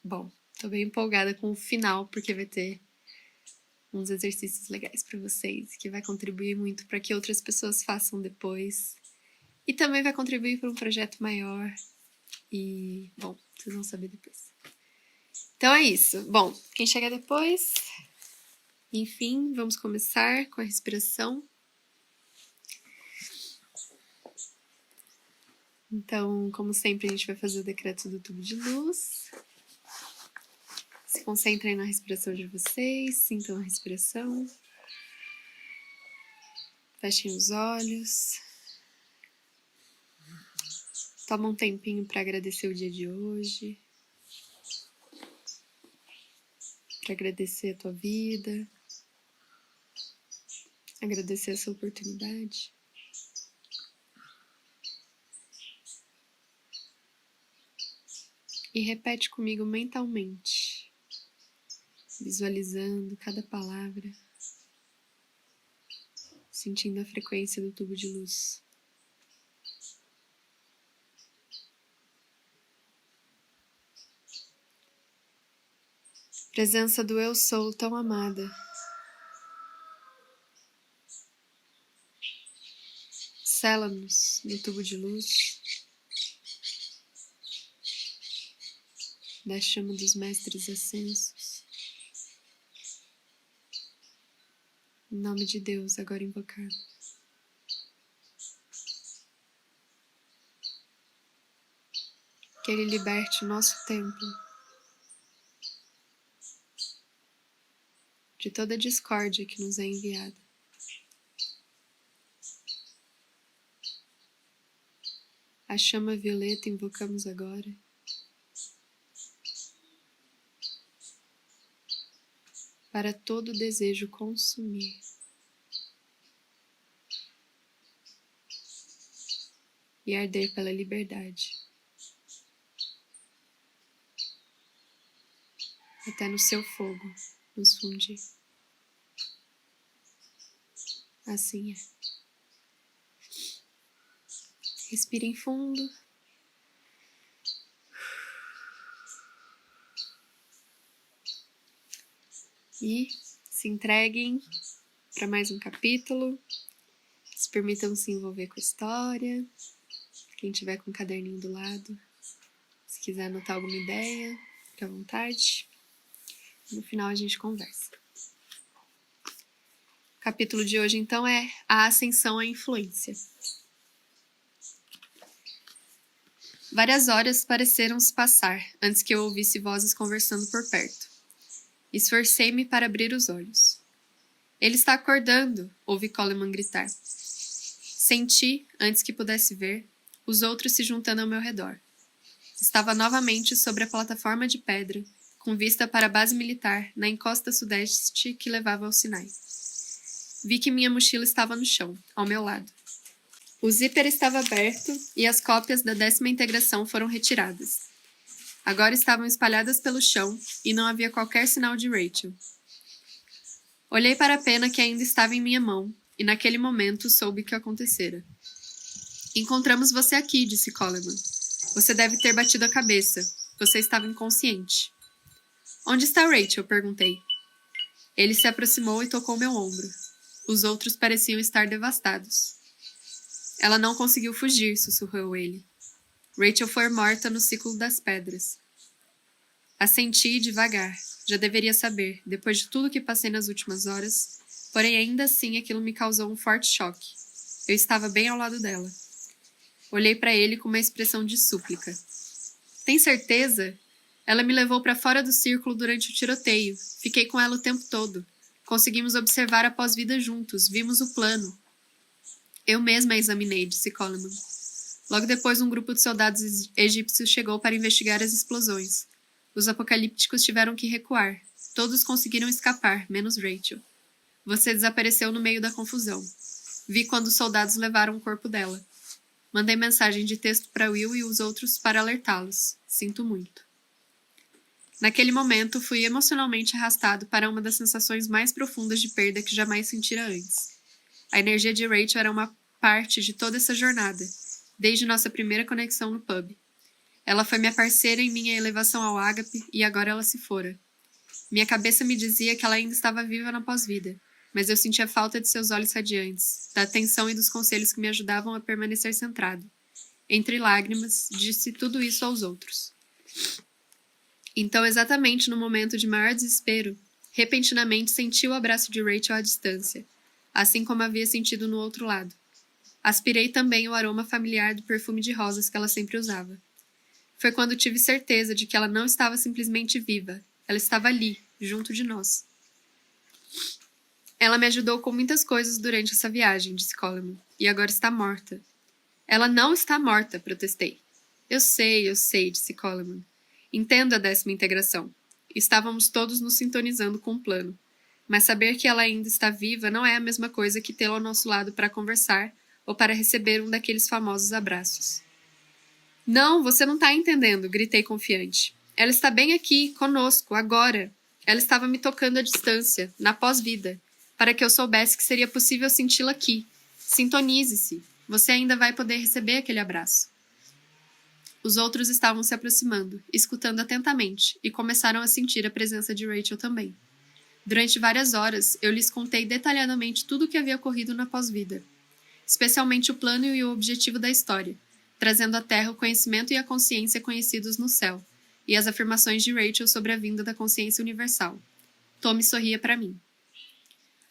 Bom, tô bem empolgada com o final, porque vai ter uns exercícios legais para vocês, que vai contribuir muito para que outras pessoas façam depois. E também vai contribuir para um projeto maior. E, bom, vocês vão saber depois. Então é isso. Bom, quem chegar depois... Enfim, vamos começar com a respiração. Então, como sempre, a gente vai fazer o decreto do tubo de luz. Se concentrem na respiração de vocês, sintam a respiração. Fechem os olhos. Toma um tempinho para agradecer o dia de hoje. Para agradecer a tua vida. Agradecer essa oportunidade. E repete comigo mentalmente, visualizando cada palavra, sentindo a frequência do tubo de luz. Presença do Eu Sou tão amada. Sela-nos no tubo de luz da chama dos mestres ascensos. Em nome de Deus, agora invocado. Que Ele liberte o nosso templo de toda a discórdia que nos é enviada. A chama violeta invocamos agora. Para todo desejo consumir. E arder pela liberdade. Até no seu fogo nos fundir. Assim é. Respirem fundo. E se entreguem para mais um capítulo. Se permitam se envolver com a história. Quem tiver com o caderninho do lado, se quiser anotar alguma ideia, fique à vontade. No final a gente conversa. O capítulo de hoje, então, é a ascensão à influência. Várias horas pareceram se passar antes que eu ouvisse vozes conversando por perto. Esforcei-me para abrir os olhos. Ele está acordando, ouvi Coleman gritar. Senti, antes que pudesse ver, os outros se juntando ao meu redor. Estava novamente sobre a plataforma de pedra, com vista para a base militar na encosta sudeste que levava ao Sinai. Vi que minha mochila estava no chão, ao meu lado. O zíper estava aberto e as cópias da 10ª integração foram retiradas. Agora estavam espalhadas pelo chão e não havia qualquer sinal de Rachel. Olhei para a pena que ainda estava em minha mão e naquele momento soube o que acontecera. Encontramos você aqui, disse Coleman. Você deve ter batido a cabeça. Você estava inconsciente. Onde está Rachel? Perguntei. Ele se aproximou e tocou meu ombro. Os outros pareciam estar devastados. Ela não conseguiu fugir, sussurrou ele. Rachel foi morta no ciclo das pedras. Assenti devagar. Já deveria saber, depois de tudo que passei nas últimas horas, porém ainda assim aquilo me causou um forte choque. Eu estava bem ao lado dela. Olhei para ele com uma expressão de súplica. Tem certeza? Ela me levou para fora do círculo durante o tiroteio. Fiquei com ela o tempo todo. Conseguimos observar a pós-vida juntos. Vimos o plano. Eu mesma a examinei, disse Coleman. Logo depois, um grupo de soldados egípcios chegou para investigar as explosões. Os apocalípticos tiveram que recuar. Todos conseguiram escapar, menos Rachel. Você desapareceu no meio da confusão. Vi quando os soldados levaram o corpo dela. Mandei mensagem de texto para Will e os outros para alertá-los. Sinto muito. Naquele momento, fui emocionalmente arrastado para uma das sensações mais profundas de perda que jamais sentira antes. A energia de Rachel era uma parte de toda essa jornada, desde nossa primeira conexão no pub. Ela foi minha parceira em minha elevação ao ágape e agora ela se fora. Minha cabeça me dizia que ela ainda estava viva na pós-vida, mas eu sentia falta de seus olhos radiantes, da atenção e dos conselhos que me ajudavam a permanecer centrado. Entre lágrimas, disse tudo isso aos outros. Então, exatamente no momento de maior desespero, repentinamente senti o abraço de Rachel à distância, assim como havia sentido no outro lado. Aspirei também o aroma familiar do perfume de rosas que ela sempre usava. Foi quando tive certeza de que ela não estava simplesmente viva, ela estava ali, junto de nós. Ela me ajudou com muitas coisas durante essa viagem, disse Coleman, e agora está morta. Ela não está morta, protestei. Eu sei, disse Coleman. Entendo a 10ª integração. Estávamos todos nos sintonizando com o plano. Mas saber que ela ainda está viva não é a mesma coisa que tê-la ao nosso lado para conversar ou para receber um daqueles famosos abraços. Não, você não está entendendo, gritei confiante. Ela está bem aqui, conosco, agora. Ela estava me tocando à distância, na pós-vida, para que eu soubesse que seria possível senti-la aqui. Sintonize-se. Você ainda vai poder receber aquele abraço. Os outros estavam se aproximando, escutando atentamente, e começaram a sentir a presença de Rachel também. Durante várias horas, eu lhes contei detalhadamente tudo o que havia ocorrido na pós-vida, especialmente o plano e o objetivo da história, trazendo à Terra o conhecimento e a consciência conhecidos no céu, e as afirmações de Rachel sobre a vinda da consciência universal. Tommy sorria para mim.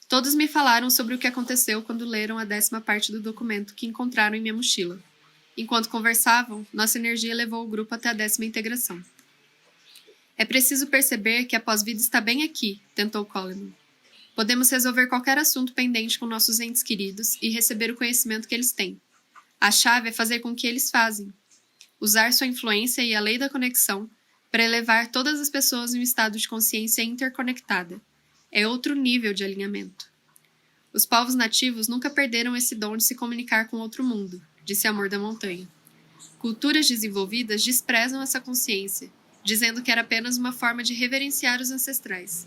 Todos me falaram sobre o que aconteceu quando leram a 10ª parte do documento que encontraram em minha mochila. Enquanto conversavam, nossa energia levou o grupo até a 10ª integração. É preciso perceber que a pós-vida está bem aqui, tentou Coleman. Podemos resolver qualquer assunto pendente com nossos entes queridos e receber o conhecimento que eles têm. A chave é fazer com que eles fazem. Usar sua influência e a lei da conexão para elevar todas as pessoas em um estado de consciência interconectada. É outro nível de alinhamento. Os povos nativos nunca perderam esse dom de se comunicar com outro mundo, disse Amor da Montanha. Culturas desenvolvidas desprezam essa consciência, dizendo que era apenas uma forma de reverenciar os ancestrais.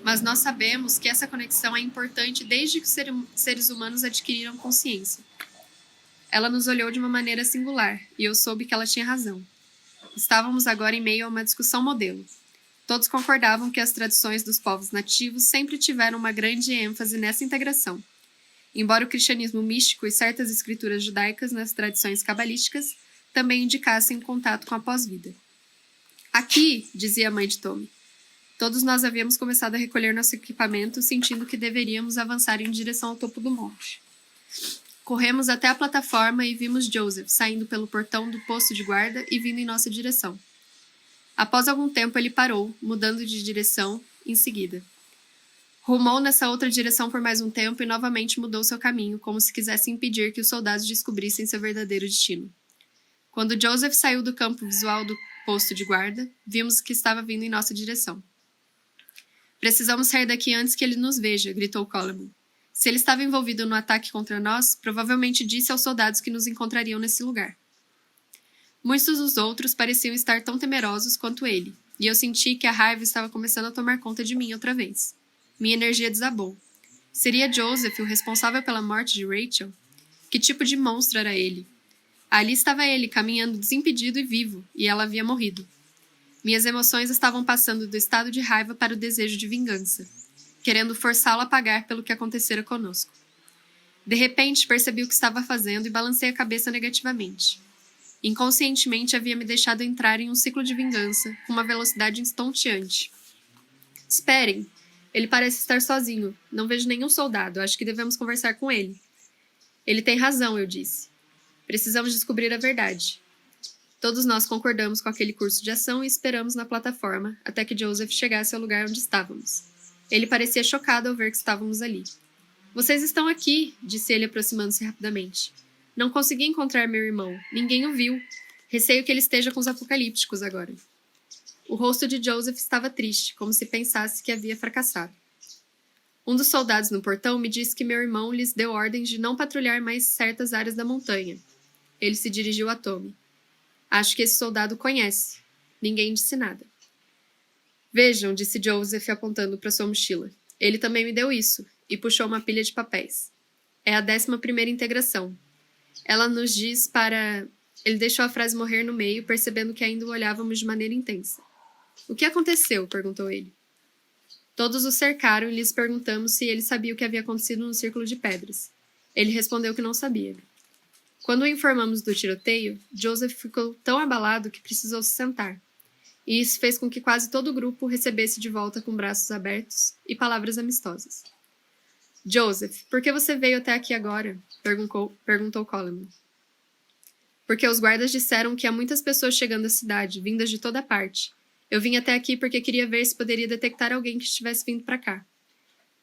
Mas nós sabemos que essa conexão é importante desde que os seres humanos adquiriram consciência. Ela nos olhou de uma maneira singular, e eu soube que ela tinha razão. Estávamos agora em meio a uma discussão modelo. Todos concordavam que as tradições dos povos nativos sempre tiveram uma grande ênfase nessa integração. Embora o cristianismo místico e certas escrituras judaicas nas tradições cabalísticas também indicassem contato com a pós-vida. Aqui, dizia a mãe de Tommy. Todos nós havíamos começado a recolher nosso equipamento, sentindo que deveríamos avançar em direção ao topo do monte. Corremos até a plataforma e vimos Joseph saindo pelo portão do posto de guarda e vindo em nossa direção. Após algum tempo, ele parou, mudando de direção em seguida. Rumou nessa outra direção por mais um tempo e novamente mudou seu caminho, como se quisesse impedir que os soldados descobrissem seu verdadeiro destino. Quando Joseph saiu do campo visual do posto de guarda, vimos que estava vindo em nossa direção. Precisamos sair daqui antes que ele nos veja, gritou Coleman. Se ele estava envolvido no ataque contra nós, provavelmente disse aos soldados que nos encontrariam nesse lugar. Muitos dos outros pareciam estar tão temerosos quanto ele, e eu senti que a raiva estava começando a tomar conta de mim outra vez. Minha energia desabou. Seria Joseph o responsável pela morte de Rachel? Que tipo de monstro era ele? Ali estava ele, caminhando desimpedido e vivo, e ela havia morrido. Minhas emoções estavam passando do estado de raiva para o desejo de vingança, querendo forçá-lo a pagar pelo que acontecera conosco. De repente, percebi o que estava fazendo e balancei a cabeça negativamente. Inconscientemente, havia me deixado entrar em um ciclo de vingança, com uma velocidade estonteante. Esperem! Ele parece estar sozinho. Não vejo nenhum soldado. Acho que devemos conversar com ele. Ele tem razão, eu disse. Precisamos descobrir a verdade. Todos nós concordamos com aquele curso de ação e esperamos na plataforma até que Joseph chegasse ao lugar onde estávamos. Ele parecia chocado ao ver que estávamos ali. Vocês estão aqui, disse ele aproximando-se rapidamente. Não consegui encontrar meu irmão. Ninguém o viu. Receio que ele esteja com os apocalípticos agora. O rosto de Joseph estava triste, como se pensasse que havia fracassado. Um dos soldados no portão me disse que meu irmão lhes deu ordens de não patrulhar mais certas áreas da montanha. Ele se dirigiu a Tommy. Acho que esse soldado conhece. Ninguém disse nada. Vejam, disse Joseph apontando para sua mochila. Ele também me deu isso, e puxou uma pilha de papéis. É a 11ª integração. Ela nos diz para... Ele deixou a frase morrer no meio, percebendo que ainda o olhávamos de maneira intensa. O que aconteceu? Perguntou ele. Todos o cercaram e lhes perguntamos se ele sabia o que havia acontecido no círculo de pedras. Ele respondeu que não sabia. Quando o informamos do tiroteio, Joseph ficou tão abalado que precisou se sentar. E isso fez com que quase todo o grupo recebesse de volta com braços abertos e palavras amistosas. Joseph, por que você veio até aqui agora? Perguntou Coleman. Porque os guardas disseram que há muitas pessoas chegando à cidade, vindas de toda parte. Eu vim até aqui porque queria ver se poderia detectar alguém que estivesse vindo para cá.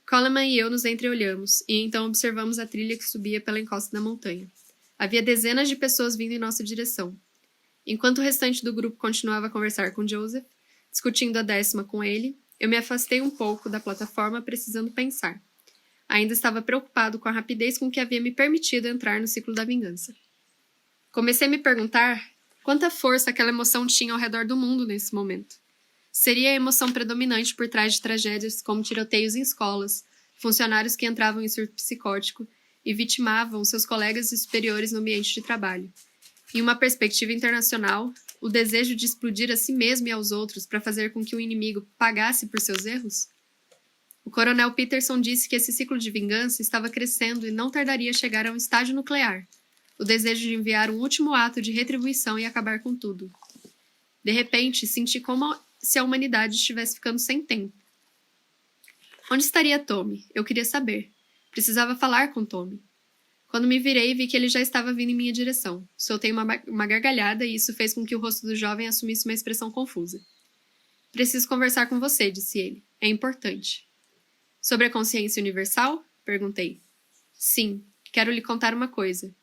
Coleman e eu nos entreolhamos, e então observamos a trilha que subia pela encosta da montanha. Havia dezenas de pessoas vindo em nossa direção. Enquanto o restante do grupo continuava a conversar com Joseph, discutindo a 10ª com ele, eu me afastei um pouco da plataforma, precisando pensar. Ainda estava preocupado com a rapidez com que havia me permitido entrar no ciclo da vingança. Comecei a me perguntar quanta força aquela emoção tinha ao redor do mundo nesse momento. Seria a emoção predominante por trás de tragédias como tiroteios em escolas, funcionários que entravam em surto psicótico e vitimavam seus colegas e superiores no ambiente de trabalho. Em uma perspectiva internacional, o desejo de explodir a si mesmo e aos outros para fazer com que o inimigo pagasse por seus erros? O coronel Peterson disse que esse ciclo de vingança estava crescendo e não tardaria a chegar a um estágio nuclear, o desejo de enviar um último ato de retribuição e acabar com tudo. De repente, senti como se a humanidade estivesse ficando sem tempo. Onde estaria Tommy? Eu queria saber. Precisava falar com Tommy. Quando me virei, vi que ele já estava vindo em minha direção. Soltei uma gargalhada e isso fez com que o rosto do jovem assumisse uma expressão confusa. Preciso conversar com você, disse ele. É importante. Sobre a consciência universal? Perguntei. Sim, quero lhe contar uma coisa.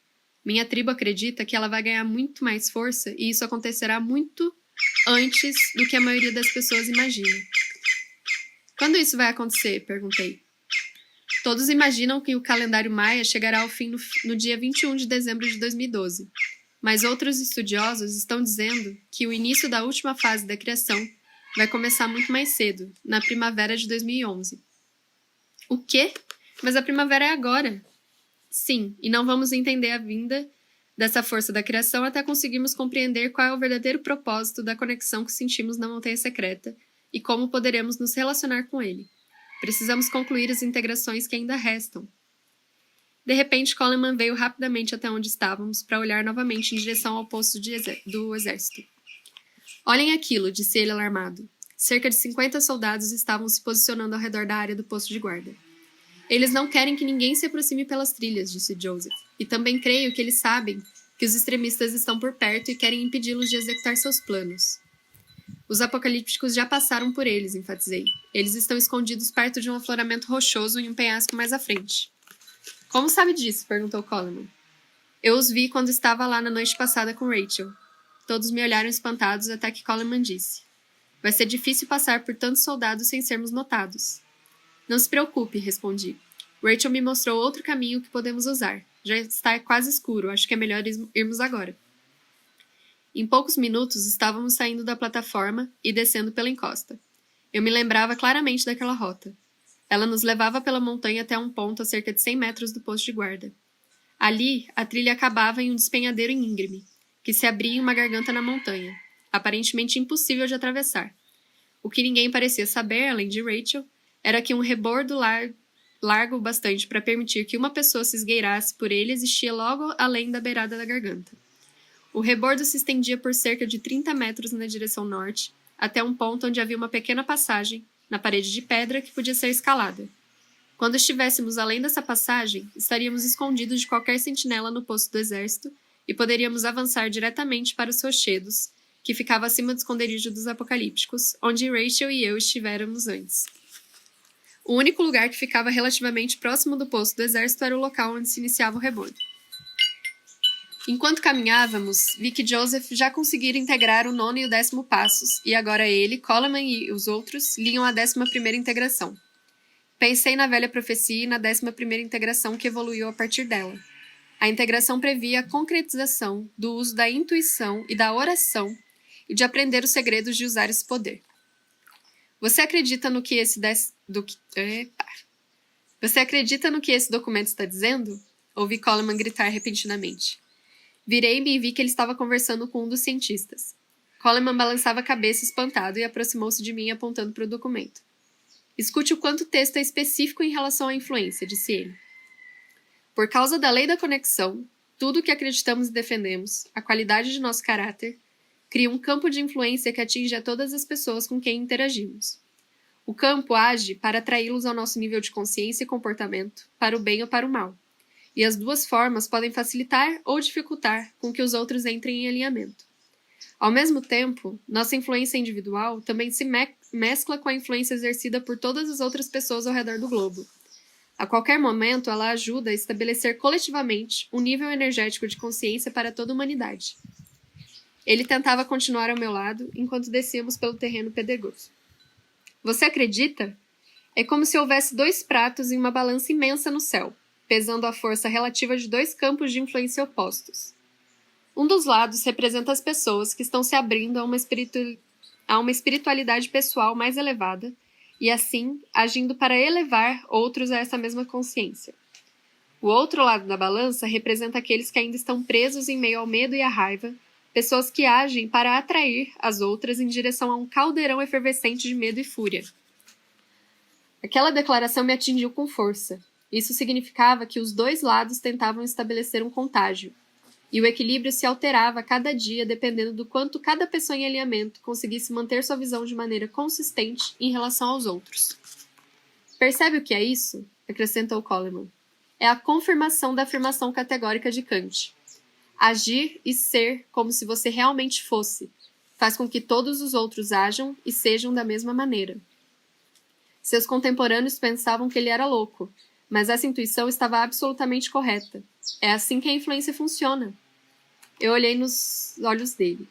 Minha tribo acredita que ela vai ganhar muito mais força e isso acontecerá muito antes do que a maioria das pessoas imagina. Quando isso vai acontecer? Perguntei. Todos imaginam que o calendário maia chegará ao fim no dia 21 de dezembro de 2012, mas outros estudiosos estão dizendo que o início da última fase da criação vai começar muito mais cedo, na primavera de 2011. O quê? Mas a primavera é agora. Sim, e não vamos entender a vinda dessa força da criação até conseguirmos compreender qual é o verdadeiro propósito da conexão que sentimos na Montanha Secreta e como poderemos nos relacionar com ele. Precisamos concluir as integrações que ainda restam. De repente, Coleman veio rapidamente até onde estávamos para olhar novamente em direção ao posto do exército. Olhem aquilo, disse ele alarmado. Cerca de 50 soldados estavam se posicionando ao redor da área do posto de guarda. Eles não querem que ninguém se aproxime pelas trilhas, disse Joseph. E também creio que eles sabem que os extremistas estão por perto e querem impedi-los de executar seus planos. Os apocalípticos já passaram por eles, enfatizei. Eles estão escondidos perto de um afloramento rochoso em um penhasco mais à frente. Como sabe disso? Perguntou Coleman. Eu os vi quando estava lá na noite passada com Rachel. Todos me olharam espantados até que Coleman disse. Vai ser difícil passar por tantos soldados sem sermos notados. Não se preocupe, respondi. Rachel me mostrou outro caminho que podemos usar. Já está quase escuro, acho que é melhor irmos agora. Em poucos minutos, estávamos saindo da plataforma e descendo pela encosta. Eu me lembrava claramente daquela rota. Ela nos levava pela montanha até um ponto a cerca de 100 metros do posto de guarda. Ali, a trilha acabava em um despenhadeiro íngreme, que se abria em uma garganta na montanha, aparentemente impossível de atravessar. O que ninguém parecia saber, além de Rachel, era que um rebordo largo o bastante para permitir que uma pessoa se esgueirasse por ele existia logo além da beirada da garganta. O rebordo se estendia por cerca de 30 metros na direção norte, até um ponto onde havia uma pequena passagem, na parede de pedra, que podia ser escalada. Quando estivéssemos além dessa passagem, estaríamos escondidos de qualquer sentinela no posto do exército e poderíamos avançar diretamente para os rochedos, que ficava acima do esconderijo dos apocalípticos, onde Rachel e eu estivéramos antes. O único lugar que ficava relativamente próximo do posto do exército era o local onde se iniciava o rebordo. Enquanto caminhávamos, vi que Joseph já conseguira integrar o 9º e o 10º passos, e agora ele, Coleman e os outros liam a 11ª integração. Pensei na velha profecia e na 11ª integração que evoluiu a partir dela. A integração previa a concretização do uso da intuição e da oração e de aprender os segredos de usar esse poder. Você acredita no que esse documento está dizendo? Ouvi Coleman gritar repentinamente. Virei-me e vi que ele estava conversando com um dos cientistas. Coleman balançava a cabeça espantado e aproximou-se de mim apontando para o documento. Escute o quanto o texto é específico em relação à influência, disse ele. Por causa da lei da conexão, tudo o que acreditamos e defendemos, a qualidade de nosso caráter, cria um campo de influência que atinge a todas as pessoas com quem interagimos. O campo age para atraí-los ao nosso nível de consciência e comportamento, para o bem ou para o mal. E as duas formas podem facilitar ou dificultar com que os outros entrem em alinhamento. Ao mesmo tempo, nossa influência individual também se mescla com a influência exercida por todas as outras pessoas ao redor do globo. A qualquer momento, ela ajuda a estabelecer coletivamente um nível energético de consciência para toda a humanidade. Ele tentava continuar ao meu lado enquanto descíamos pelo terreno pedregoso. Você acredita? É como se houvesse dois pratos em uma balança imensa no céu, pesando a força relativa de dois campos de influência opostos. Um dos lados representa as pessoas que estão se abrindo a uma espiritualidade pessoal mais elevada e, assim, agindo para elevar outros a essa mesma consciência. O outro lado da balança representa aqueles que ainda estão presos em meio ao medo e à raiva, pessoas que agem para atrair as outras em direção a um caldeirão efervescente de medo e fúria. Aquela declaração me atingiu com força. Isso significava que os dois lados tentavam estabelecer um contágio, e o equilíbrio se alterava a cada dia dependendo do quanto cada pessoa em alinhamento conseguisse manter sua visão de maneira consistente em relação aos outros. Percebe o que é isso? Acrescentou Coleman. É a confirmação da afirmação categórica de Kant. Agir e ser como se você realmente fosse faz com que todos os outros ajam e sejam da mesma maneira. Seus contemporâneos pensavam que ele era louco, mas essa intuição estava absolutamente correta. É assim que a influência funciona. Eu olhei nos olhos dele.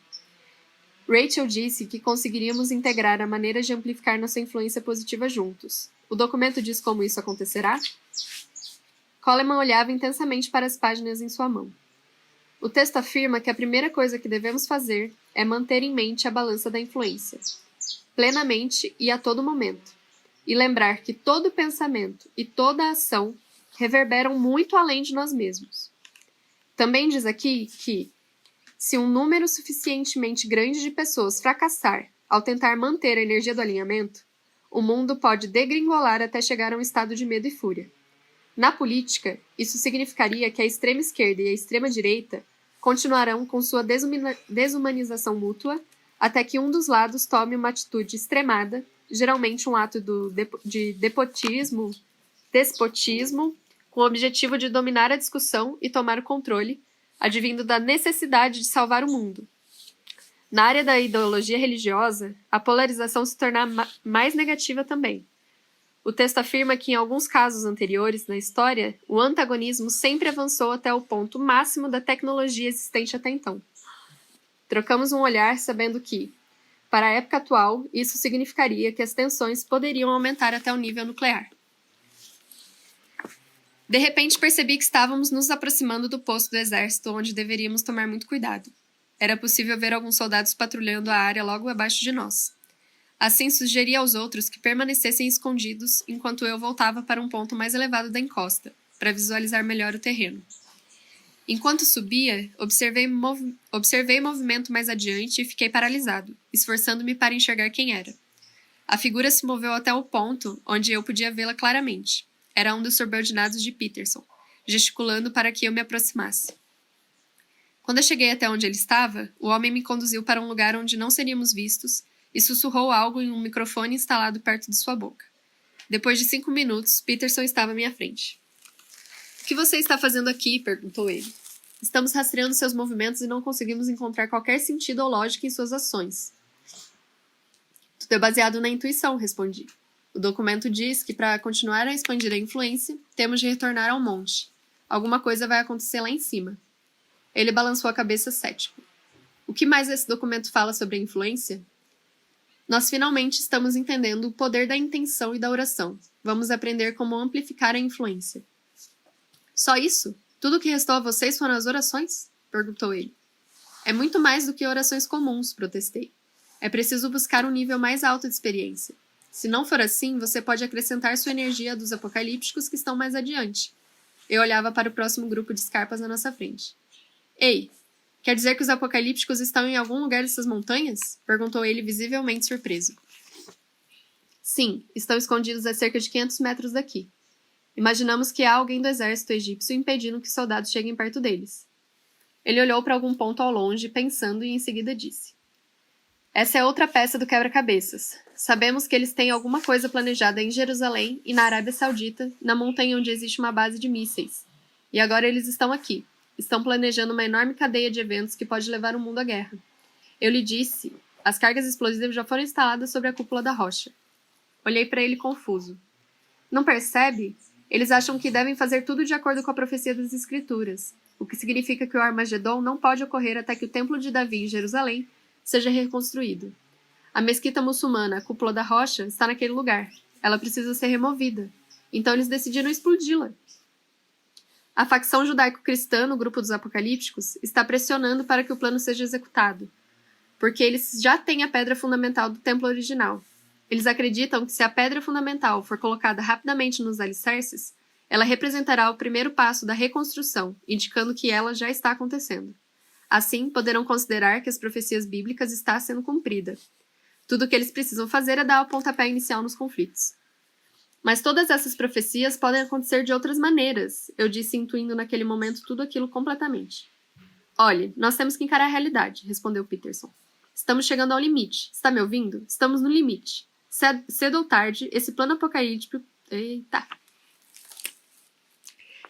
Rachel disse que conseguiríamos integrar a maneira de amplificar nossa influência positiva juntos. O documento diz como isso acontecerá? Coleman olhava intensamente para as páginas em sua mão. O texto afirma que a primeira coisa que devemos fazer é manter em mente a balança da influência, plenamente e a todo momento, e lembrar que todo pensamento e toda ação reverberam muito além de nós mesmos. Também diz aqui que, se um número suficientemente grande de pessoas fracassar ao tentar manter a energia do alinhamento, o mundo pode degringolar até chegar a um estado de medo e fúria. Na política, isso significaria que a extrema esquerda e a extrema direita continuarão com sua desumanização mútua até que um dos lados tome uma atitude extremada, geralmente um ato de despotismo, com o objetivo de dominar a discussão e tomar o controle, advindo da necessidade de salvar o mundo. Na área da ideologia religiosa, a polarização se torna mais negativa também. O texto afirma que, em alguns casos anteriores na história, o antagonismo sempre avançou até o ponto máximo da tecnologia existente até então. Trocamos um olhar sabendo que, para a época atual, isso significaria que as tensões poderiam aumentar até o nível nuclear. De repente percebi que estávamos nos aproximando do posto do exército, onde deveríamos tomar muito cuidado. Era possível ver alguns soldados patrulhando a área logo abaixo de nós. Assim, sugeri aos outros que permanecessem escondidos enquanto eu voltava para um ponto mais elevado da encosta, para visualizar melhor o terreno. Enquanto subia, observei movimento mais adiante e fiquei paralisado, esforçando-me para enxergar quem era. A figura se moveu até o ponto onde eu podia vê-la claramente. Era um dos subordinados de Peterson, gesticulando para que eu me aproximasse. Quando eu cheguei até onde ele estava, o homem me conduziu para um lugar onde não seríamos vistos e sussurrou algo em um microfone instalado perto de sua boca. Depois de 5 minutos, Peterson estava à minha frente. O que você está fazendo aqui? Perguntou ele. Estamos rastreando seus movimentos e não conseguimos encontrar qualquer sentido ou lógica em suas ações. Tudo é baseado na intuição, respondi. O documento diz que, para continuar a expandir a influência, temos de retornar ao monte. Alguma coisa vai acontecer lá em cima. Ele balançou a cabeça cético. O que mais esse documento fala sobre a influência? Nós finalmente estamos entendendo o poder da intenção e da oração. Vamos aprender como amplificar a influência. Só isso? Tudo o que restou a vocês foram as orações? Perguntou ele. É muito mais do que orações comuns, protestei. É preciso buscar um nível mais alto de experiência. Se não for assim, você pode acrescentar sua energia dos apocalípticos que estão mais adiante. Eu olhava para o próximo grupo de escarpas na nossa frente. Ei, Quer dizer que os apocalípticos estão em algum lugar dessas montanhas? Perguntou ele, visivelmente surpreso. Sim, estão escondidos a cerca de 500 metros daqui. Imaginamos que há alguém do exército egípcio impedindo que soldados cheguem perto deles. Ele olhou para algum ponto ao longe, pensando, e em seguida disse: Essa é outra peça do quebra-cabeças. Sabemos que eles têm alguma coisa planejada em Jerusalém e na Arábia Saudita, na montanha onde existe uma base de mísseis. E agora eles estão aqui. Estão planejando uma enorme cadeia de eventos que pode levar o mundo à guerra. Eu lhe disse, as cargas explosivas já foram instaladas sobre a cúpula da rocha. Olhei para ele confuso. Não percebe? Eles acham que devem fazer tudo de acordo com a profecia das Escrituras, o que significa que o Armagedon não pode ocorrer até que o Templo de Davi em Jerusalém seja reconstruído. A mesquita muçulmana, a cúpula da rocha, está naquele lugar. Ela precisa ser removida. Então eles decidiram explodi-la. A facção judaico-cristã, no grupo dos apocalípticos, está pressionando para que o plano seja executado, porque eles já têm a pedra fundamental do templo original. Eles acreditam que se a pedra fundamental for colocada rapidamente nos alicerces, ela representará o primeiro passo da reconstrução, indicando que ela já está acontecendo. Assim, poderão considerar que as profecias bíblicas estão sendo cumpridas. Tudo o que eles precisam fazer é dar o pontapé inicial nos conflitos. Mas todas essas profecias podem acontecer de outras maneiras, eu disse, intuindo naquele momento tudo aquilo completamente. Olhe, nós temos que encarar a realidade, respondeu Peterson. Estamos chegando ao limite. Está me ouvindo? Estamos no limite. Cedo ou tarde, esse plano apocalíptico...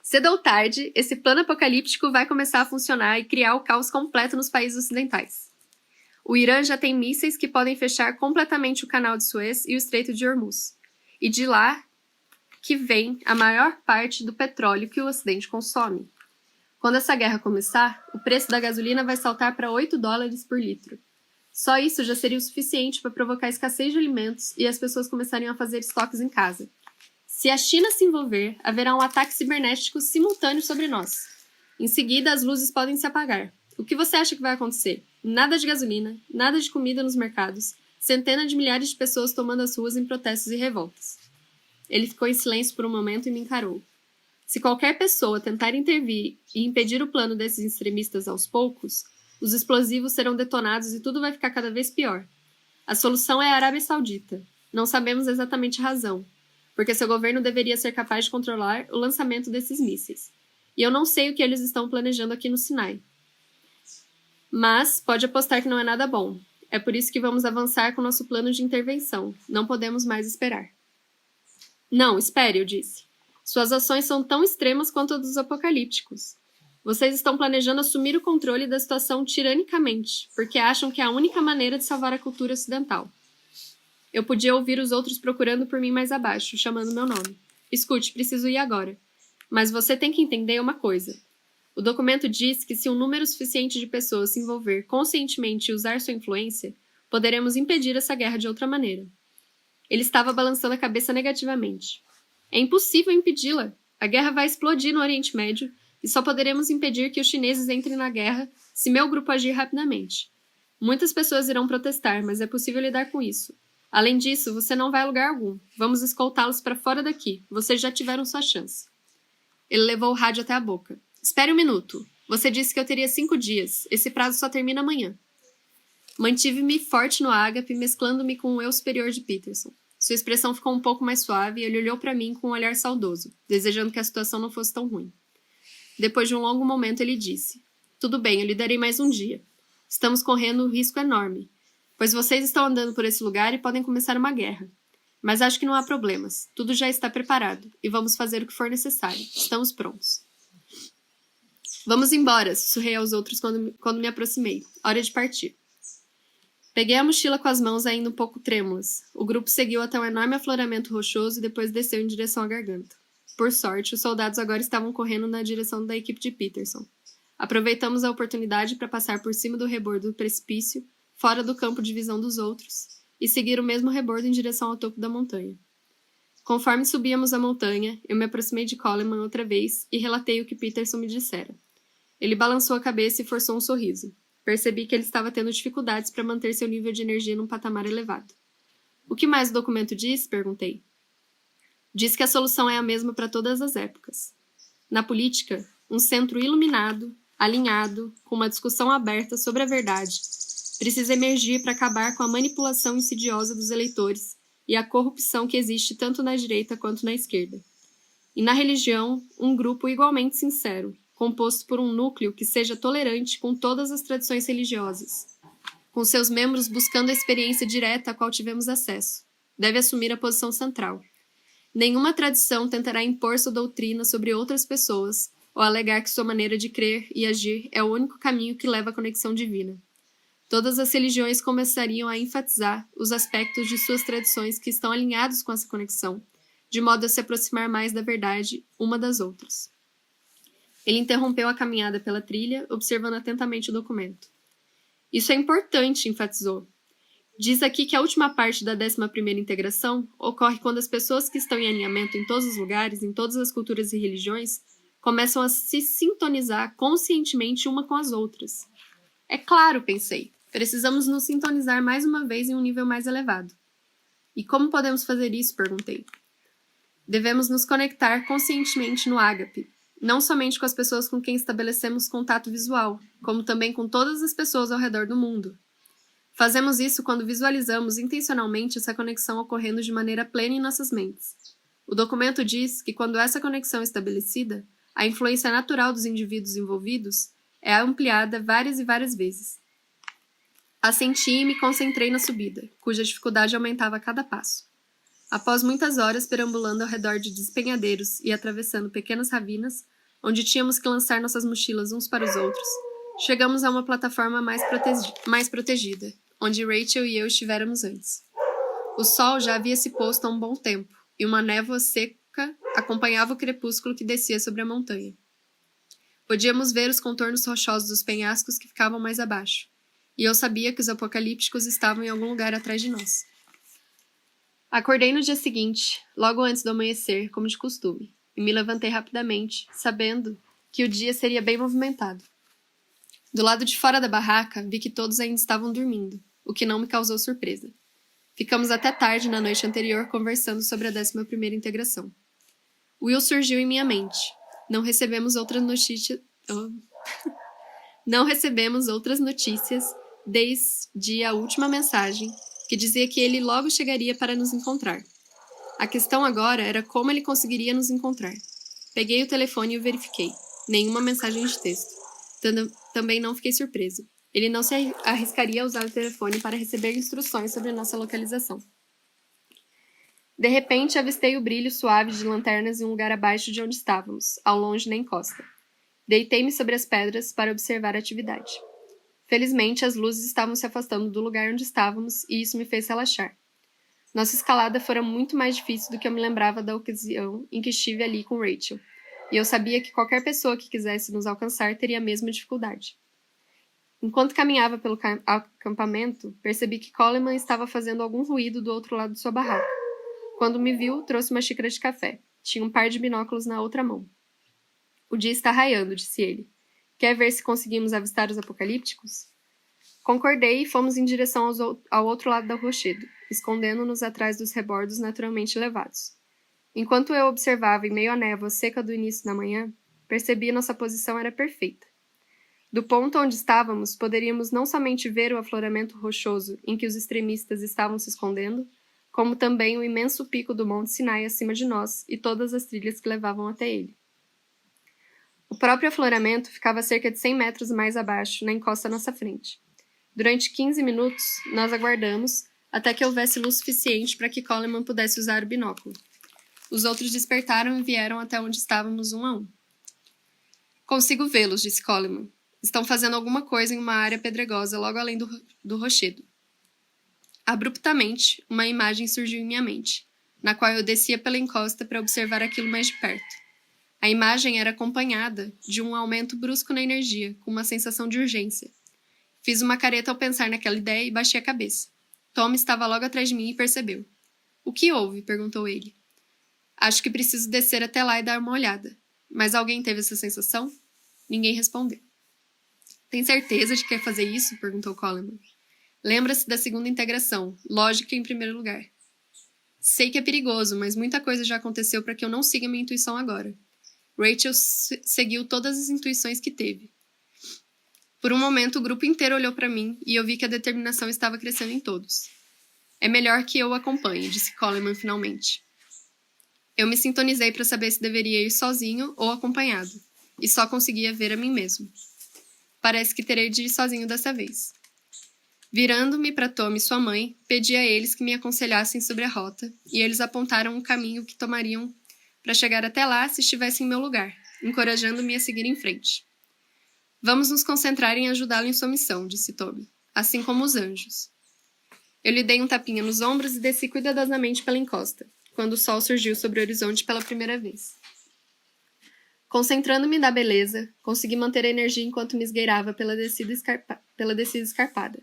Cedo ou tarde, esse plano apocalíptico vai começar a funcionar e criar o caos completo nos países ocidentais. O Irã já tem mísseis que podem fechar completamente o canal de Suez e o Estreito de Hormuz. E de lá que vem a maior parte do petróleo que o Ocidente consome. Quando essa guerra começar, o preço da gasolina vai saltar para $8 por litro. Só isso já seria o suficiente para provocar escassez de alimentos e as pessoas começarem a fazer estoques em casa. Se a China se envolver, haverá um ataque cibernético simultâneo sobre nós. Em seguida, as luzes podem se apagar. O que você acha que vai acontecer? Nada de gasolina, nada de comida nos mercados, centenas de milhares de pessoas tomando as ruas em protestos e revoltas. Ele ficou em silêncio por um momento e me encarou. Se qualquer pessoa tentar intervir e impedir o plano desses extremistas aos poucos, os explosivos serão detonados e tudo vai ficar cada vez pior. A solução é a Arábia Saudita. Não sabemos exatamente a razão, porque seu governo deveria ser capaz de controlar o lançamento desses mísseis. E eu não sei o que eles estão planejando aqui no Sinai. Mas pode apostar que não é nada bom. É por isso que vamos avançar com nosso plano de intervenção. Não podemos mais esperar. Não, espere, eu disse. Suas ações são tão extremas quanto as dos apocalípticos. Vocês estão planejando assumir o controle da situação tiranicamente, porque acham que é a única maneira de salvar a cultura ocidental. Eu podia ouvir os outros procurando por mim mais abaixo, chamando meu nome. Escute, preciso ir agora. Mas você tem que entender uma coisa. O documento diz que se um número suficiente de pessoas se envolver conscientemente e usar sua influência, poderemos impedir essa guerra de outra maneira. Ele estava balançando a cabeça negativamente. É impossível impedi-la. A guerra vai explodir no Oriente Médio e só poderemos impedir que os chineses entrem na guerra se meu grupo agir rapidamente. Muitas pessoas irão protestar, mas é possível lidar com isso. Além disso, você não vai a lugar algum. Vamos escoltá-los para fora daqui. Vocês já tiveram sua chance. Ele levou o rádio até a boca. Espere um minuto. Você disse que eu teria 5 dias. Esse prazo só termina amanhã. Mantive-me forte no ágape, mesclando-me com o eu superior de Peterson. Sua expressão ficou um pouco mais suave e ele olhou para mim com um olhar saudoso, desejando que a situação não fosse tão ruim. Depois de um longo momento, ele disse: Tudo bem, eu lhe darei mais um dia. Estamos correndo um risco enorme, pois vocês estão andando por esse lugar e podem começar uma guerra. Mas acho que não há problemas. Tudo já está preparado e vamos fazer o que for necessário. Estamos prontos. Vamos embora, sussurrei aos outros quando me aproximei. Hora de partir. Peguei a mochila com as mãos ainda um pouco trêmulas. O grupo seguiu até um enorme afloramento rochoso e depois desceu em direção à garganta. Por sorte, os soldados agora estavam correndo na direção da equipe de Peterson. Aproveitamos a oportunidade para passar por cima do rebordo do precipício, fora do campo de visão dos outros, e seguir o mesmo rebordo em direção ao topo da montanha. Conforme subíamos a montanha, eu me aproximei de Coleman outra vez e relatei o que Peterson me dissera. Ele balançou a cabeça e forçou um sorriso. Percebi que ele estava tendo dificuldades para manter seu nível de energia num patamar elevado. O que mais o documento diz? Perguntei. Diz que a solução é a mesma para todas as épocas. Na política, um centro iluminado, alinhado, com uma discussão aberta sobre a verdade, precisa emergir para acabar com a manipulação insidiosa dos eleitores e a corrupção que existe tanto na direita quanto na esquerda. E na religião, um grupo igualmente sincero, composto por um núcleo que seja tolerante com todas as tradições religiosas, com seus membros buscando a experiência direta a qual tivemos acesso, deve assumir a posição central. Nenhuma tradição tentará impor sua doutrina sobre outras pessoas ou alegar que sua maneira de crer e agir é o único caminho que leva à conexão divina. Todas as religiões começariam a enfatizar os aspectos de suas tradições que estão alinhados com essa conexão, de modo a se aproximar mais da verdade uma das outras. Ele interrompeu a caminhada pela trilha, observando atentamente o documento. Isso é importante, enfatizou. Diz aqui que a última parte da 11ª integração ocorre quando as pessoas que estão em alinhamento em todos os lugares, em todas as culturas e religiões, começam a se sintonizar conscientemente uma com as outras. É claro, pensei. Precisamos nos sintonizar mais uma vez em um nível mais elevado. E como podemos fazer isso? Perguntei. Devemos nos conectar conscientemente no ágape, não somente com as pessoas com quem estabelecemos contato visual, como também com todas as pessoas ao redor do mundo. Fazemos isso quando visualizamos intencionalmente essa conexão ocorrendo de maneira plena em nossas mentes. O documento diz que quando essa conexão é estabelecida, a influência natural dos indivíduos envolvidos é ampliada várias e várias vezes. Assenti e me concentrei na subida, cuja dificuldade aumentava a cada passo. Após muitas horas perambulando ao redor de despenhadeiros e atravessando pequenas ravinas, onde tínhamos que lançar nossas mochilas uns para os outros, chegamos a uma plataforma mais protegida, onde Rachel e eu estivéramos antes. O sol já havia se posto há um bom tempo, e uma névoa seca acompanhava o crepúsculo que descia sobre a montanha. Podíamos ver os contornos rochosos dos penhascos que ficavam mais abaixo, e eu sabia que os apocalípticos estavam em algum lugar atrás de nós. Acordei no dia seguinte, logo antes do amanhecer, como de costume, e me levantei rapidamente, sabendo que o dia seria bem movimentado. Do lado de fora da barraca, vi que todos ainda estavam dormindo, o que não me causou surpresa. Ficamos até tarde na noite anterior conversando sobre a 11ª integração. Will surgiu em minha mente. Não recebemos outras notícias desde a última mensagem, que dizia que ele logo chegaria para nos encontrar. A questão agora era como ele conseguiria nos encontrar. Peguei o telefone e o verifiquei. Nenhuma mensagem de texto. Também não fiquei surpresa. Ele não se arriscaria a usar o telefone para receber instruções sobre nossa localização. De repente, avistei o brilho suave de lanternas em um lugar abaixo de onde estávamos, ao longe na encosta. Deitei-me sobre as pedras para observar a atividade. Felizmente, as luzes estavam se afastando do lugar onde estávamos e isso me fez relaxar. Nossa escalada fora muito mais difícil do que eu me lembrava da ocasião em que estive ali com Rachel, e eu sabia que qualquer pessoa que quisesse nos alcançar teria a mesma dificuldade. Enquanto caminhava pelo acampamento, percebi que Coleman estava fazendo algum ruído do outro lado de sua barraca. Quando me viu, trouxe uma xícara de café. Tinha um par de binóculos na outra mão. O dia está raiando, disse ele. Quer ver se conseguimos avistar os apocalípticos? Concordei e fomos em direção ao outro lado do rochedo, escondendo-nos atrás dos rebordos naturalmente elevados. Enquanto eu observava em meio à névoa seca do início da manhã, percebi nossa posição era perfeita. Do ponto onde estávamos, poderíamos não somente ver o afloramento rochoso em que os extremistas estavam se escondendo, como também o imenso pico do Monte Sinai acima de nós e todas as trilhas que levavam até ele. O próprio afloramento ficava a cerca de 100 metros mais abaixo, na encosta à nossa frente. Durante 15 minutos, nós aguardamos até que houvesse luz suficiente para que Coleman pudesse usar o binóculo. Os outros despertaram e vieram até onde estávamos um a um. Consigo vê-los, disse Coleman. Estão fazendo alguma coisa em uma área pedregosa logo além do rochedo. Abruptamente, uma imagem surgiu em minha mente, na qual eu descia pela encosta para observar aquilo mais de perto. A imagem era acompanhada de um aumento brusco na energia, com uma sensação de urgência. Fiz uma careta ao pensar naquela ideia e baixei a cabeça. Tom estava logo atrás de mim e percebeu. O que houve? Perguntou ele. Acho que preciso descer até lá e dar uma olhada. Mas alguém teve essa sensação? Ninguém respondeu. Tem certeza de que quer fazer isso? Perguntou Coleman. Lembra-se da segunda integração, lógica em primeiro lugar. Sei que é perigoso, mas muita coisa já aconteceu para que eu não siga minha intuição agora. Rachel seguiu todas as intuições que teve. Por um momento, o grupo inteiro olhou para mim e eu vi que a determinação estava crescendo em todos. É melhor que eu o acompanhe, disse Coleman finalmente. Eu me sintonizei para saber se deveria ir sozinho ou acompanhado, e só conseguia ver a mim mesmo. Parece que terei de ir sozinho dessa vez. Virando-me para Tom e sua mãe, pedi a eles que me aconselhassem sobre a rota, e eles apontaram o caminho que tomariam para chegar até lá se estivessem em meu lugar, encorajando-me a seguir em frente. Vamos nos concentrar em ajudá-lo em sua missão, disse Toby, assim como os anjos. Eu lhe dei um tapinha nos ombros e desci cuidadosamente pela encosta, quando o sol surgiu sobre o horizonte pela primeira vez. Concentrando-me na beleza, consegui manter a energia enquanto me esgueirava pela descida escarpada.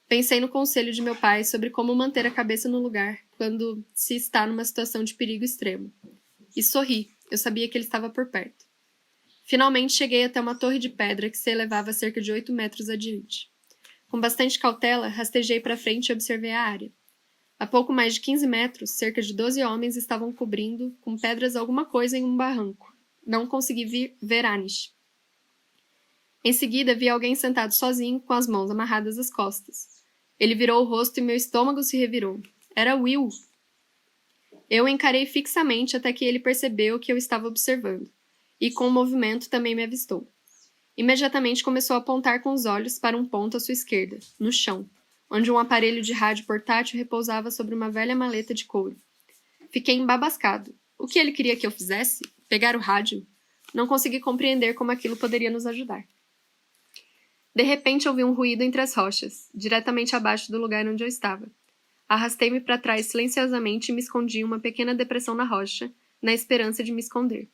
Pensei no conselho de meu pai sobre como manter a cabeça no lugar quando se está numa situação de perigo extremo. E sorri, eu sabia que ele estava por perto. Finalmente cheguei até uma torre de pedra que se elevava cerca de 8 metros adiante. Com bastante cautela, rastejei para frente e observei a área. A pouco mais de 15 metros, cerca de 12 homens estavam cobrindo com pedras alguma coisa em um barranco. Não consegui ver Anish. Em seguida, vi alguém sentado sozinho, com as mãos amarradas às costas. Ele virou o rosto e meu estômago se revirou. Era Will! Eu o encarei fixamente até que ele percebeu que eu estava observando, e com o movimento também me avistou. Imediatamente começou a apontar com os olhos para um ponto à sua esquerda, no chão, onde um aparelho de rádio portátil repousava sobre uma velha maleta de couro. Fiquei embabascado. O que ele queria que eu fizesse? Pegar o rádio? Não consegui compreender como aquilo poderia nos ajudar. De repente ouvi um ruído entre as rochas, diretamente abaixo do lugar onde eu estava. Arrastei-me para trás silenciosamente e me escondi em uma pequena depressão na rocha, na esperança de me esconder.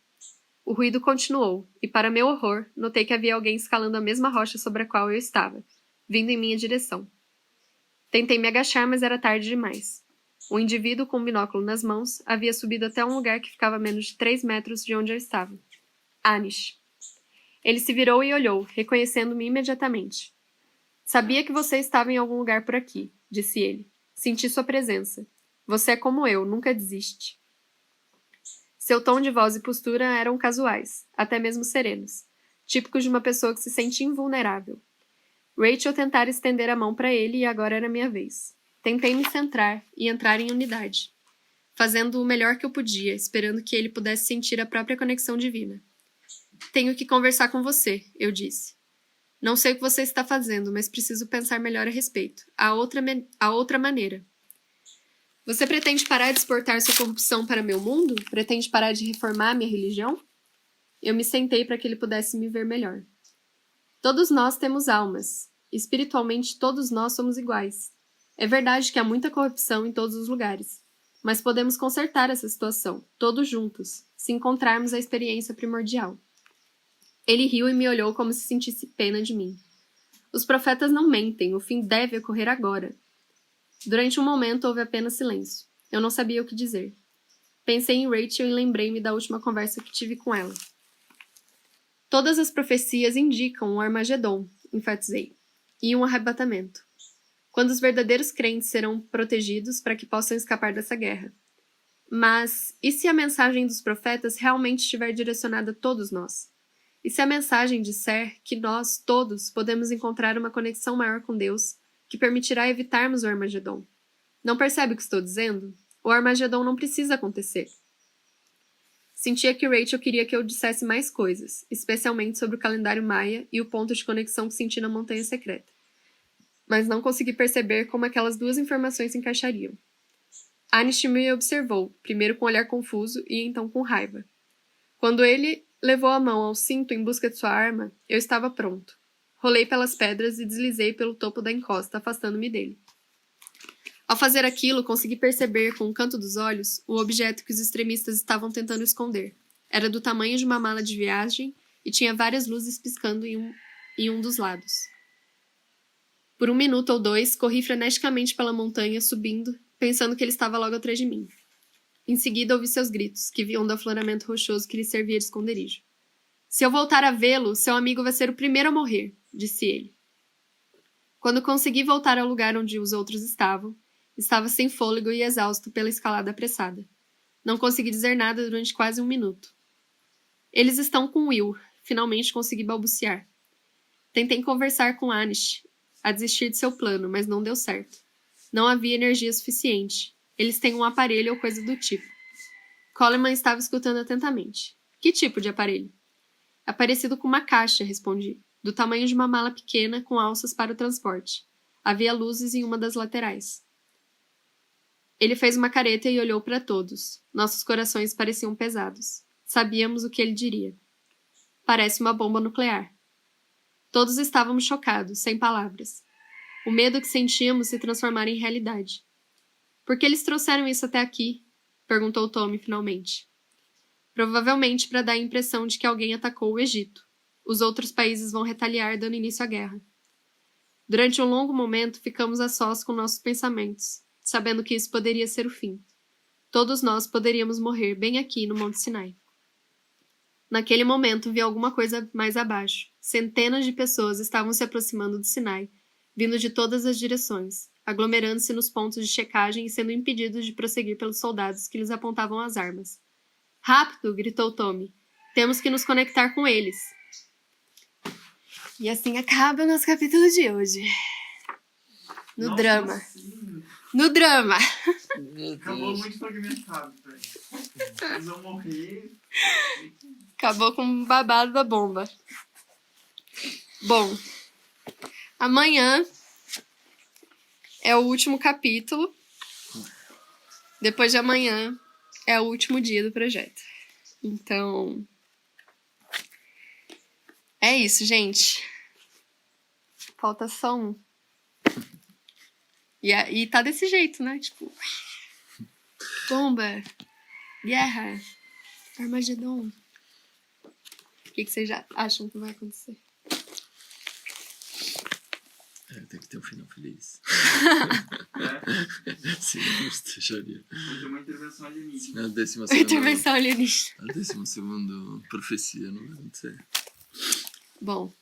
O ruído continuou, e para meu horror, notei que havia alguém escalando a mesma rocha sobre a qual eu estava, vindo em minha direção. Tentei me agachar, mas era tarde demais. O indivíduo com o binóculo nas mãos havia subido até um lugar que ficava a menos de 3 metros de onde eu estava. Anish. Ele se virou e olhou, reconhecendo-me imediatamente. Sabia que você estava em algum lugar por aqui, disse ele. Senti sua presença. Você é como eu, nunca desiste. Seu tom de voz e postura eram casuais, até mesmo serenos, típicos de uma pessoa que se sente invulnerável. Rachel tentara estender a mão para ele e agora era minha vez. Tentei me centrar e entrar em unidade, fazendo o melhor que eu podia, esperando que ele pudesse sentir a própria conexão divina. Tenho que conversar com você, eu disse. Não sei o que você está fazendo, mas preciso pensar melhor a respeito. Há outra maneira. Você pretende parar de exportar sua corrupção para meu mundo? Pretende parar de reformar minha religião? Eu me sentei para que ele pudesse me ver melhor. Todos nós temos almas. Espiritualmente, todos nós somos iguais. É verdade que há muita corrupção em todos os lugares, mas podemos consertar essa situação, todos juntos, se encontrarmos a experiência primordial. Ele riu e me olhou como se sentisse pena de mim. Os profetas não mentem, o fim deve ocorrer agora. Durante um momento houve apenas silêncio. Eu não sabia o que dizer. Pensei em Rachel e lembrei-me da última conversa que tive com ela. Todas as profecias indicam um Armagedon, enfatizei, e um arrebatamento. Quando os verdadeiros crentes serão protegidos para que possam escapar dessa guerra. Mas, e se a mensagem dos profetas realmente estiver direcionada a todos nós? E se a mensagem disser que nós, todos, podemos encontrar uma conexão maior com Deus, que permitirá evitarmos o Armagedon? Não percebe o que estou dizendo? O Armagedon não precisa acontecer. Sentia que Rachel queria que eu dissesse mais coisas, especialmente sobre o calendário maia e o ponto de conexão que senti na Montanha Secreta. Mas não consegui perceber como aquelas duas informações se encaixariam. Anish me observou, primeiro com um olhar confuso e então com raiva. Quando ele levou a mão ao cinto em busca de sua arma, eu estava pronto. Rolei pelas pedras e deslizei pelo topo da encosta, afastando-me dele. Ao fazer aquilo, consegui perceber com o canto dos olhos o objeto que os extremistas estavam tentando esconder. Era do tamanho de uma mala de viagem e tinha várias luzes piscando em um dos lados. Por 1 minuto ou 2, corri freneticamente pela montanha, subindo, pensando que ele estava logo atrás de mim. Em seguida, ouvi seus gritos, que vinham do afloramento rochoso que lhe servia de esconderijo. Se eu voltar a vê-lo, seu amigo vai ser o primeiro a morrer, disse ele. Quando consegui voltar ao lugar onde os outros estavam, estava sem fôlego e exausto pela escalada apressada. Não consegui dizer nada durante quase 1 minuto. Eles estão com Will, finalmente consegui balbuciar. Tentei conversar com Anish a desistir de seu plano, mas não deu certo. Não havia energia suficiente. Eles têm um aparelho ou coisa do tipo. Coleman estava escutando atentamente. Que tipo de aparelho? É parecido com uma caixa, respondi. Do tamanho de uma mala pequena com alças para o transporte. Havia luzes em uma das laterais. Ele fez uma careta e olhou para todos. Nossos corações pareciam pesados. Sabíamos o que ele diria. Parece uma bomba nuclear. Todos estávamos chocados, sem palavras. O medo que sentíamos se transformara em realidade. Por que eles trouxeram isso até aqui? Perguntou Tommy finalmente. Provavelmente para dar a impressão de que alguém atacou o Egito. Os outros países vão retaliar dando início à guerra. Durante um longo momento, ficamos a sós com nossos pensamentos, sabendo que isso poderia ser o fim. Todos nós poderíamos morrer bem aqui no Monte Sinai. Naquele momento, vi alguma coisa mais abaixo. Centenas de pessoas estavam se aproximando do Sinai, vindo de todas as direções, aglomerando-se nos pontos de checagem e sendo impedidos de prosseguir pelos soldados que lhes apontavam as armas. Rápido! Gritou Tommy. Temos que nos conectar com eles. E assim acaba o nosso capítulo de hoje. No drama. Assim, No drama! Meu acabou Deus. muito fragmentado, velho. Eles vão morrer. Acabou com o babado da bomba. Bom, amanhã é o último capítulo. Depois de amanhã é o último dia do projeto. Então, é isso, gente. Falta só um. E tá desse jeito, né? Tipo, bomba, guerra, Armagedon. O que vocês já acham que vai acontecer? Tem que ter um final feliz. É, Sim, justo, acharia. vai ter uma intervenção alienígena. Na 12ª Intervenção alienígena. profecia não vai acontecer. Bom,